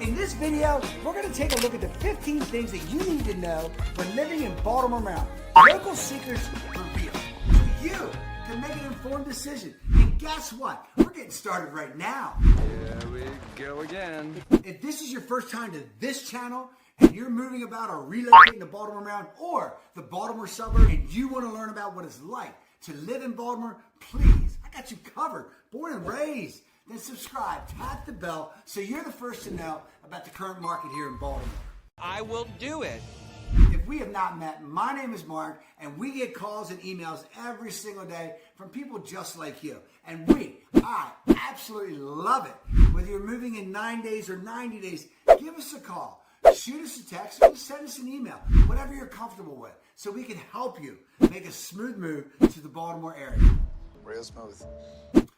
In this video, we're going to take a look at the 15 things that you need to know when living in Baltimore, Maryland. Local secrets revealed. So you can make an informed decision. And guess what? We're getting started right now. Here we go again. If this is your first time to this channel, and you're moving about or relocating to Baltimore, Maryland, or the Baltimore suburb, and you want to learn about what it's like to live in Baltimore, please, I got you covered. Born and raised. Then subscribe, tap the bell, so you're the first to know about the current market here in Baltimore. I will do it. If we have not met, my name is Mark, and we get calls and emails every single day from people just like you. And I absolutely love it. Whether you're moving in 9 days or 90 days, give us a call. Shoot us a text or send us an email, whatever you're comfortable with, so we can help you make a smooth move to the Baltimore area. Real smooth.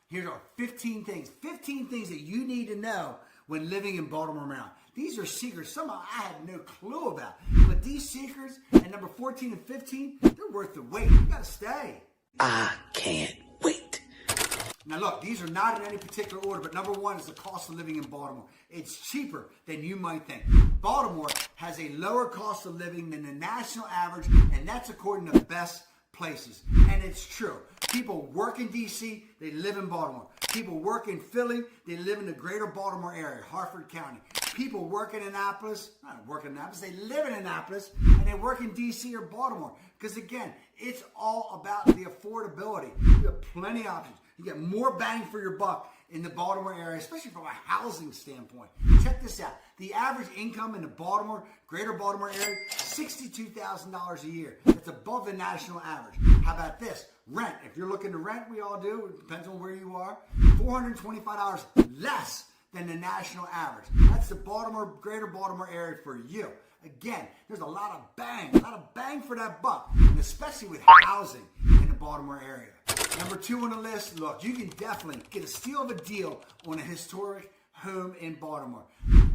Here's our 15 things that you need to know when living in Baltimore, Maryland. These are secrets, some I had no clue about. But these secrets, at number 14 and 15, they're worth the wait. You gotta stay. I can't wait. Now look, these are not in any particular order, but number one is the cost of living in Baltimore. It's cheaper than you might think. Baltimore has a lower cost of living than the national average, and that's according to Best Places. And it's true. People work in D.C., they live in Baltimore. People work in Philly, they live in the greater Baltimore area, Harford County. People work in Annapolis, they live in Annapolis, and they work in D.C. or Baltimore. Because again, it's all about the affordability. You have plenty of options. You get more bang for your buck in the Baltimore area, especially from a housing standpoint. Check this out. The average income in the greater Baltimore area, $62,000 a year. That's above the national average. How about this? Rent. If you're looking to rent, we all do. It depends on where you are. $425 less than the national average. That's the greater Baltimore area for you. Again, there's a lot of bang for that buck, and especially with housing in the Baltimore area. Number two on the list, look, you can definitely get a steal of a deal on a historic home in Baltimore.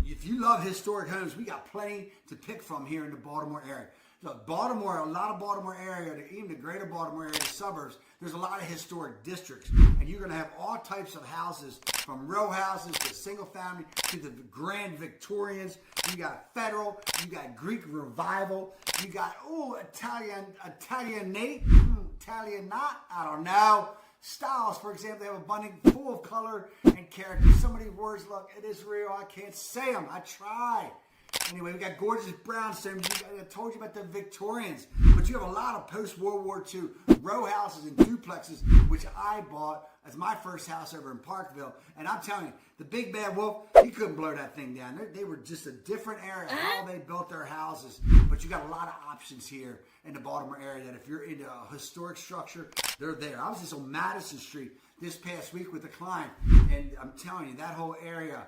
If you love historic homes, we got plenty to pick from here in the Baltimore area. Look, Baltimore, a lot of Baltimore area, even the greater Baltimore area, the suburbs, there's a lot of historic districts. And you're going to have all types of houses, from row houses to single family to the grand Victorians. You got Federal, you got Greek Revival, you got, Italianate, Italianate, I don't know. Styles, for example, they have abundant, full of color and character. Some of these words, look, it is real. I can't say them. I try. Anyway, we got gorgeous brownstones. I told you about the Victorians. But you have a lot of post-World War II row houses and duplexes, which I bought as my first house over in Parkville. And I'm telling you, the Big Bad Wolf, he couldn't blow that thing down. They were just a different area, how they built their houses. But you got a lot of options here in the Baltimore area that if you're into a historic structure, they're there. I was just on Madison Street this past week with a client, and I'm telling you, that whole area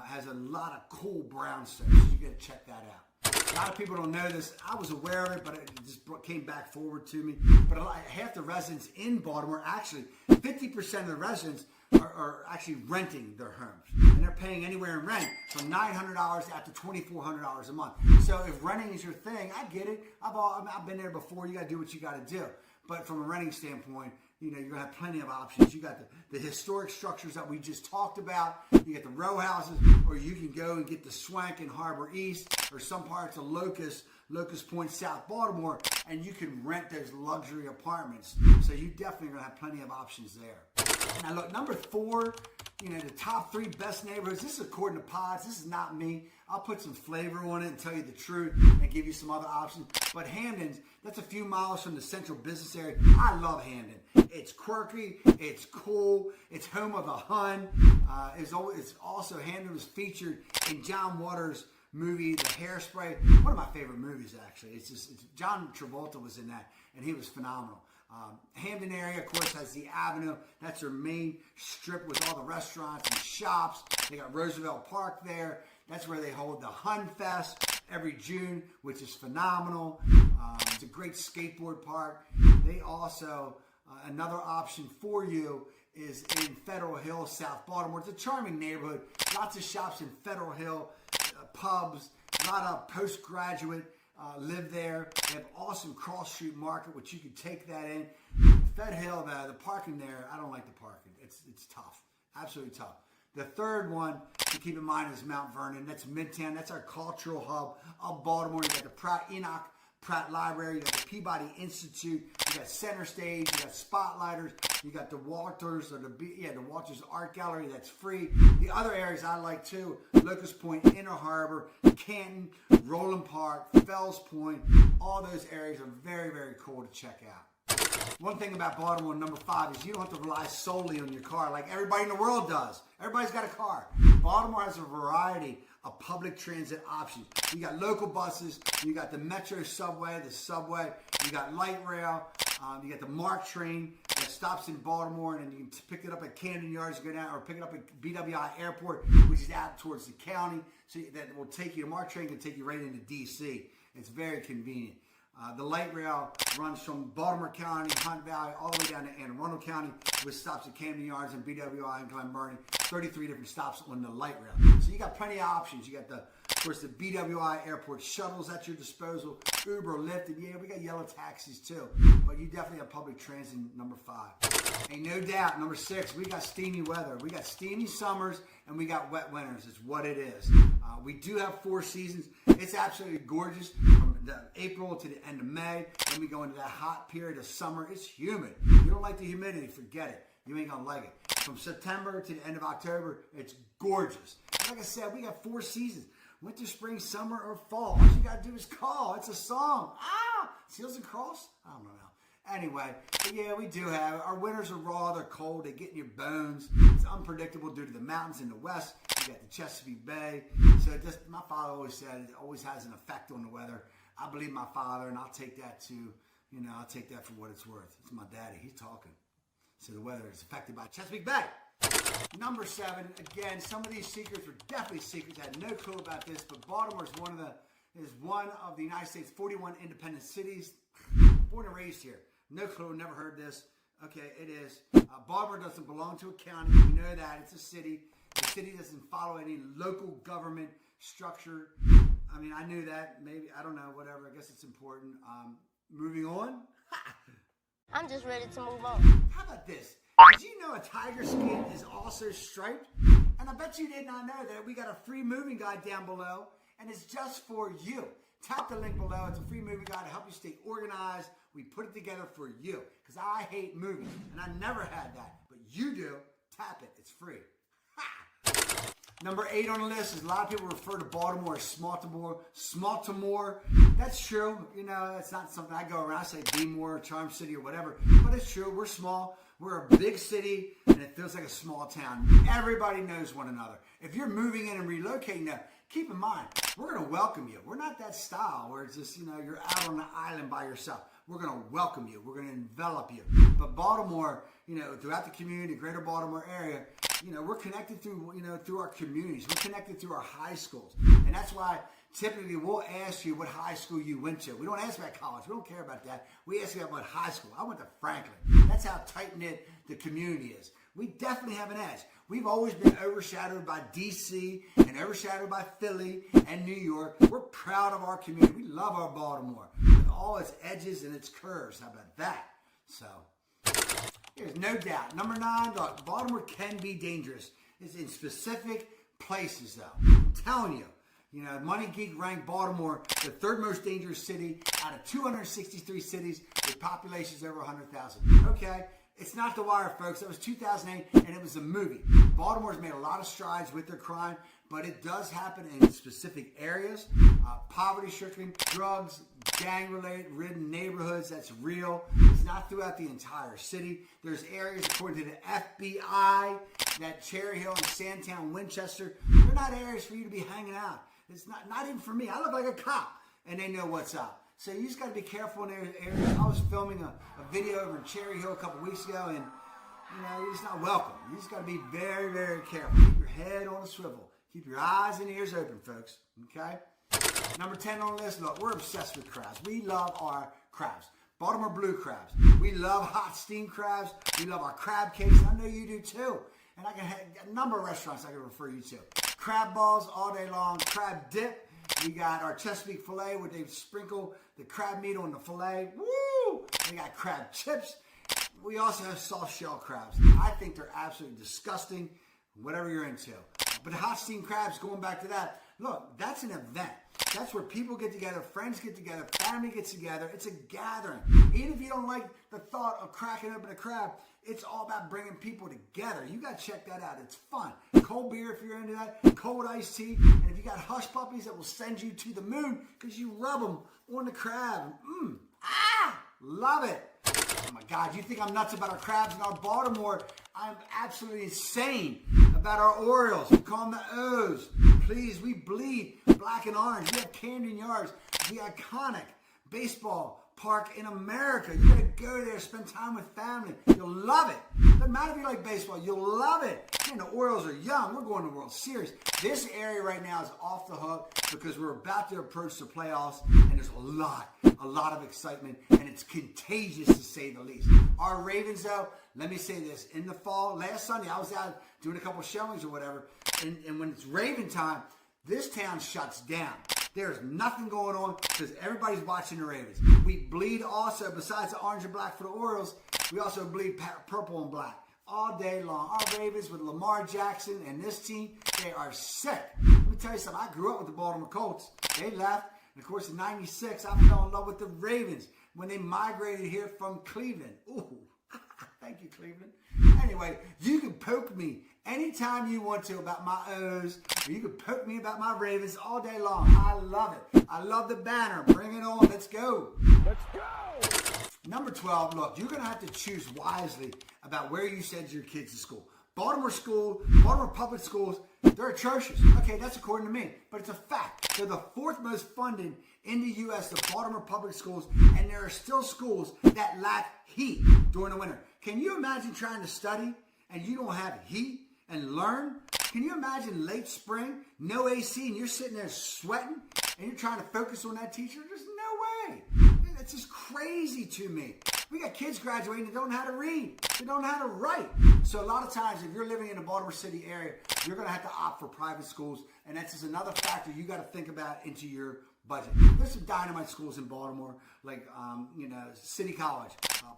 has a lot of cool brownstones. So you got to check that out. A lot of people don't know this. I was aware of it, but it just came back forward to me. But half the residents in Baltimore, actually, 50% of the residents are actually renting their homes. And they're paying anywhere in rent from $900 out to $2,400 a month. So if renting is your thing, I get it. I've been there before. You got to do what you got to do. But from a renting standpoint, you're going to have plenty of options. You got the historic structures that we just talked about. You get the row houses, or you can go and get the Swank in Harbor East, or some parts of Locust Point, South Baltimore, and you can rent those luxury apartments. So you definitely are going to have plenty of options there. Now look, number 4, the top 3 best neighborhoods. This is according to Pods. This is not me. I'll put some flavor on it and tell you the truth and give you some other options. But Hamden's, that's a few miles from the central business area. I love Hamden. It's quirky. It's cool. It's home of the Hun. It's also, Hamden was featured in John Waters' movie, The Hairspray. One of my favorite movies, actually. John Travolta was in that, and he was phenomenal. Hamden area, of course, has the Avenue. That's their main strip with all the restaurants and shops. They got Roosevelt Park there. That's where they hold the Hun Fest every June, which is phenomenal. It's a great skateboard park. They also, another option for you is in Federal Hill, South Baltimore. It's a charming neighborhood. Lots of shops in Federal Hill, pubs, a lot of postgraduate live there. They have awesome cross street market, which you can take that in. Fed Hill, the parking there, I don't like the parking. It's tough, absolutely tough. The third one to keep in mind is Mount Vernon. That's Midtown. That's our cultural hub of Baltimore. You got the Pratt Library, you got the Peabody Institute, you got Center Stage, you got Spotlighters, you got the Walters, or the Walters Art Gallery, that's free. The other areas I like too, Locust Point, Inner Harbor, Canton, Roland Park, Fells Point, all those areas are very, very cool to check out. One thing about Baltimore, number 5, is you don't have to rely solely on your car like everybody in the world does. Everybody's got a car. Baltimore has a variety of public transit options. You got local buses, you got the Metro subway, you got light rail, you got the MARC train that stops in Baltimore, and then you can pick it up at Camden Yards, go down, or pick it up at BWI Airport, which is out towards the county. So that will take you, the MARC train can take you right into DC. It's very convenient. The light rail runs from Baltimore County, Hunt Valley, all the way down to Anne Arundel County, with stops at Camden Yards and BWI and Glen Burnie. 33 different stops on the light rail. So you got plenty of options. You got of course, the BWI airport shuttles at your disposal, Uber, Lyft, and yeah, we got yellow taxis too. But you definitely have public transit, number 5. And no doubt, number 6, we got steamy weather. We got steamy summers and we got wet winters. It's what it is. We do have 4 seasons. It's absolutely gorgeous from April to the end of May. Then we go into that hot period of summer. It's humid. You don't like the humidity, forget it. You ain't gonna like it. From September to the end of October, it's gorgeous. And like I said, we got 4 seasons. Winter, spring, summer, or fall. All you gotta do is call. It's a song. Seals and Cross? I don't know. Anyway, but yeah, we do have, our winters are raw, they're cold, they get in your bones. It's unpredictable due to the mountains in the west. You got the Chesapeake Bay. So it just, my father always said it always has an effect on the weather. I believe my father, and I'll take that I'll take that for what it's worth. It's my daddy, he's talking. So the weather is affected by Chesapeake Bay. Number 7, again, some of these secrets were definitely secrets. I had no clue about this, but Baltimore is one of the United States' 41 independent cities. Born and raised here. No clue, never heard this. Okay, it is. Baltimore doesn't belong to a county. We know that. It's a city. The city doesn't follow any local government structure. I mean, I knew that. Maybe, I don't know, whatever. I guess it's important. Moving on. I'm just ready to move on. How about this? Did you know a tiger skin is also striped? And I bet you did not know that. We got a free moving guide down below, and it's just for you. Tap the link below. It's a free moving guide to help you stay organized. We put it together for you, because I hate moving, and I never had that. But you do. Tap it. It's free. Ha! Number 8 on the list is a lot of people refer to Baltimore as Smaltimore. That's true. You know, it's not something I go around. I say be more, Charm City, or whatever. But it's true. We're small. We're a big city, and it feels like a small town. Everybody knows one another. If you're moving in and relocating now, keep in mind, we're going to welcome you. We're not that style where it's just, you're out on the island by yourself. We're going to welcome you. We're going to envelop you. But Baltimore, throughout the community, greater Baltimore area, we're connected through, through our communities. We're connected through our high schools. And that's why typically we'll ask you what high school you went to. We don't ask about college. We don't care about that. We ask you about high school. I went to Franklin. That's how tight-knit the community is. We definitely have an edge. We've always been overshadowed by DC and overshadowed by Philly and New York. We're proud of our community. We love our Baltimore with all its edges and its curves. How about that? So, there's no doubt. Number 9, look, Baltimore can be dangerous. It's in specific places, though. I'm telling you. Money Geek ranked Baltimore the 3rd most dangerous city out of 263 cities with populations over 100,000. Okay, it's not The Wire, folks. That was 2008, and it was a movie. Baltimore's made a lot of strides with their crime, but it does happen in specific areas. Poverty-stricken, drugs, gang-ridden neighborhoods, that's real. It's not throughout the entire city. There's areas, according to the FBI, that Cherry Hill and Sandtown, Winchester, they're not areas for you to be hanging out. It's not even for me. I look like a cop, and they know what's up. So you just got to be careful in those areas. I was filming a video over in Cherry Hill a couple weeks ago, and you're just not welcome. You just got to be very, very careful. Keep your head on a swivel. Keep your eyes and ears open, folks. Okay? Number 10 on the list, look, we're obsessed with crabs. We love our crabs. Baltimore blue crabs. We love hot steamed crabs. We love our crab cakes. I know you do too. And I can have a number of restaurants I can refer you to. Crab balls all day long. Crab dip. We got our Chesapeake filet where they sprinkle the crab meat on the filet. Woo! We got crab chips. We also have soft shell crabs. I think they're absolutely disgusting. whatever you're into. But hot steamed crabs, going back to that, look, that's an event. That's where people get together, friends get together, family gets together. It's a gathering. Even if you don't like the thought of cracking open a crab, it's all about bringing people together. You got to check that out. It's fun. Cold beer if you're into that, cold iced tea. And if you got hush puppies that will send you to the moon because you rub them on the crab. Love it. Oh my God, you think I'm nuts about our crabs in our Baltimore? I'm absolutely insane about our Orioles. We call them the O's. Please, we bleed black and orange. We have Camden Yards, the iconic baseball park in America. You gotta go there, spend time with family. You'll love it. Doesn't matter if you like baseball, you'll love it. Man, the Orioles are young. We're going to the World Series. This area right now is off the hook because we're about to approach the playoffs, and there's a lot of excitement, and it's contagious to say the least. Our Ravens, though, let me say this. In the fall, last Sunday, I was out doing a couple showings or whatever, and when it's Raven time, this town shuts down. There's nothing going on because everybody's watching the Ravens. We bleed also, besides the orange and black for the Orioles, we also bleed purple and black all day long. Our Ravens with Lamar Jackson and this team, they are sick. Let me tell you something. I grew up with the Baltimore Colts. They left. And, of course, in '96, I fell in love with the Ravens when they migrated here from Cleveland. Ooh, thank you, Cleveland. Anyway, you can poke me anytime you want to about my O's, or you can poke me about my Ravens all day long. I love it. I love the banner. Bring it on. Let's go. Let's go! Number 12, look, you're going to have to choose wisely about where you send your kids to school. Baltimore public schools, they're atrocious. Okay, that's according to me, but it's a fact. They're the fourth most funded in the U.S., the Baltimore public schools, and there are still schools that lack heat during the winter. Can you imagine trying to study and you don't have heat and learn? Can you imagine late spring, no AC, and you're sitting there sweating and you're trying to focus on that teacher? There's no way. That's just crazy to me. We got kids graduating that don't know how to read. They don't know how to write. So a lot of times, if you're living in the Baltimore City area, you're going to have to opt for private schools. And that's just another factor you got to think about into your budget. There's some dynamite schools in Baltimore, like, City College,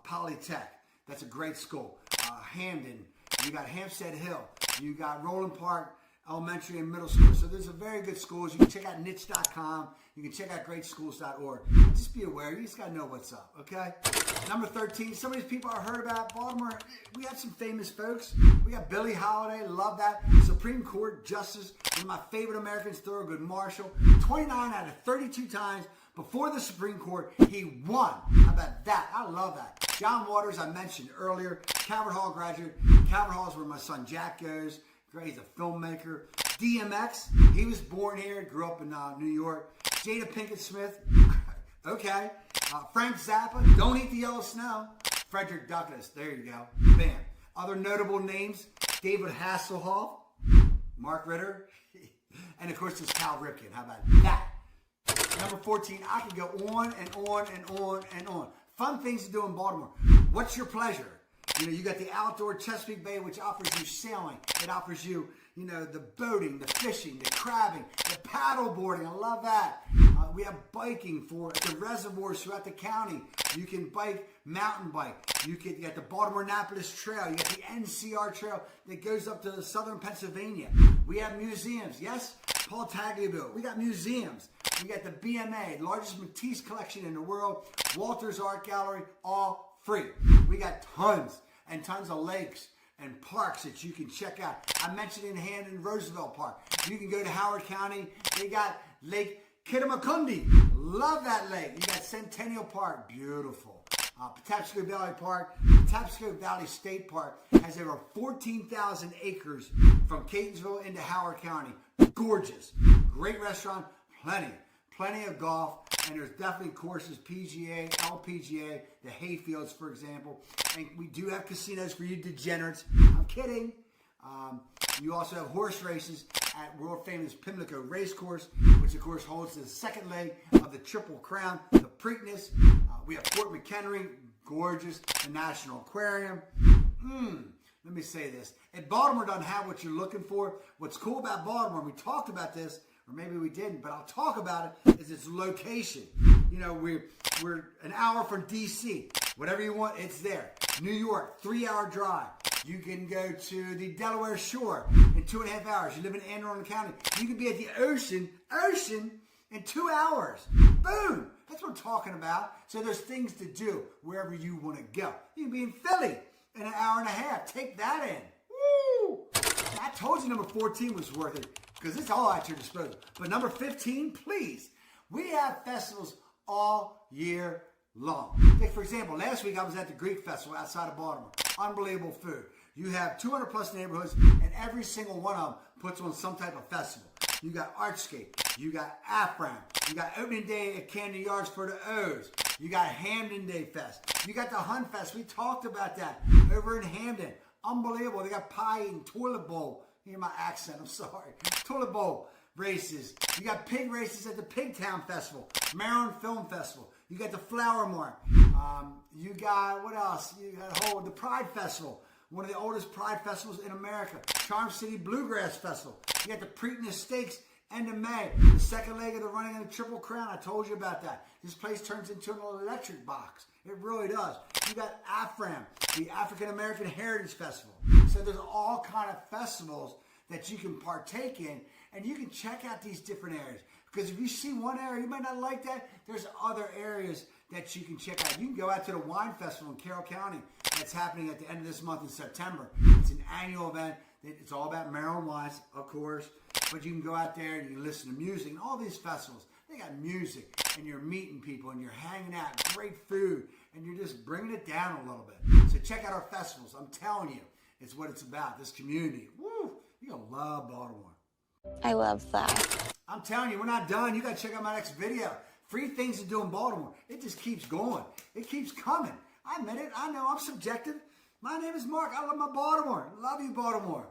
Polytech. That's a great school. Hamden. You got Hampstead Hill. You got Roland Park Elementary and Middle School. So there's a very good schools. You can check out niche.com. You can check out greatschools.org. Just be aware. You just got to know what's up, okay? Number 13, some of these people I heard about, Baltimore, we have some famous folks. We got Billie Holiday, love that. Supreme Court Justice, one of my favorite Americans, Thurgood Marshall. 29 out of 32 times before the Supreme Court, he won. How about that? I love that. John Waters, I mentioned earlier, Calvert Hall graduate. Calvert Hall is where my son Jack goes. He's a filmmaker. DMX, he was born here, grew up in New York. Jada Pinkett Smith, okay. Frank Zappa, Don't Eat the Yellow Snow. Frederick Douglass, there you go. Bam. Other notable names, David Hasselhoff, Mark Ritter, and of course there's Cal Ripken. How about that? Number 14, I could go on and on and on and on. Fun things to do in Baltimore. What's your pleasure? You got the outdoor Chesapeake Bay, which offers you sailing. It offers you, the boating, the fishing, the crabbing, the paddle boarding. I love that. We have biking for the reservoirs throughout the county. You can bike, mountain bike. You got the Baltimore Annapolis Trail. You got the NCR Trail that goes up to southern Pennsylvania. We have museums. Yes, Paul Tagliabue. We got museums. We got the BMA, largest Matisse collection in the world. Walters Art Gallery, all free. We got tons and tons of lakes and parks that you can check out. I mentioned in Hampton Roosevelt Park. You can go to Howard County. They got Lake Kittamakundi. Love that lake. You got Centennial Park. Beautiful. Patapsco Valley Park. Patapsco Valley State Park has over 14,000 acres from Catonsville into Howard County. Gorgeous. Great restaurant. Plenty of golf. And there's definitely courses, PGA, LPGA, the Hayfields, for example. And we do have casinos for you degenerates. I'm kidding. You also have horse races at world famous Pimlico Racecourse, which of course holds the second leg of the Triple Crown, the Preakness. We have Fort McHenry, gorgeous, the National Aquarium. Let me say this. If Baltimore doesn't have what you're looking for, what's cool about Baltimore, we talked about this, or maybe we didn't, but I'll talk about it, is its location. We're an hour from D.C. Whatever you want, it's there. New York, 3-hour drive. You can go to the Delaware Shore in 2.5 hours. You live in Anne Arundel County. You can be at the ocean in 2 hours. Boom! That's what I'm talking about. So there's things to do wherever you want to go. You can be in Philly in an hour and a half. Take that in. Woo! I told you number 14 was worth it because it's all at your disposal. But number 15, please. We have festivals all year long. Like for example, last week I was at the Greek Festival outside of Baltimore. Unbelievable food. You have 200 plus neighborhoods, and every single one of them puts on some type of festival. You got Artscape, you got Afram, you got Opening Day at Candy Yards for the O's, you got Hamden Day Fest, you got the Hunt Fest. We talked about that over in Hamden. Unbelievable. They got pie eating, toilet bowl. Hear my accent, I'm sorry. Toilet bowl races. You got pig races at the Pigtown Festival, Maryland Film Festival. You got the Flower Mart. You got, what else? You got the Pride Festival, one of the oldest Pride festivals in America. Charm City Bluegrass Festival. You got the Preakness Stakes, end of May. The second leg of the running of the Triple Crown. I told you about that. This place turns into an electric box. It really does. You got AFRAM, the African American Heritage Festival. So there's all kind of festivals that you can partake in, and you can check out these different areas. Because if you see one area, you might not like that, there's other areas that you can check out. You can go out to the Wine Festival in Carroll County that's happening at the end of this month in September. It's an annual event. It's all about Maryland wines, of course. But you can go out there and you can listen to music. And all these festivals, they got music. And you're meeting people and you're hanging out. Great food. And you're just bringing it down a little bit. So check out our festivals. I'm telling you, it's what it's about. This community. Woo! You're going to love Baltimore. I love that. I'm telling you, we're not done. You got to check out my next video. Free things to do in Baltimore. It just keeps going. It keeps coming. I admit it. I know I'm subjective. My name is Mark. I love my Baltimore. Love you, Baltimore.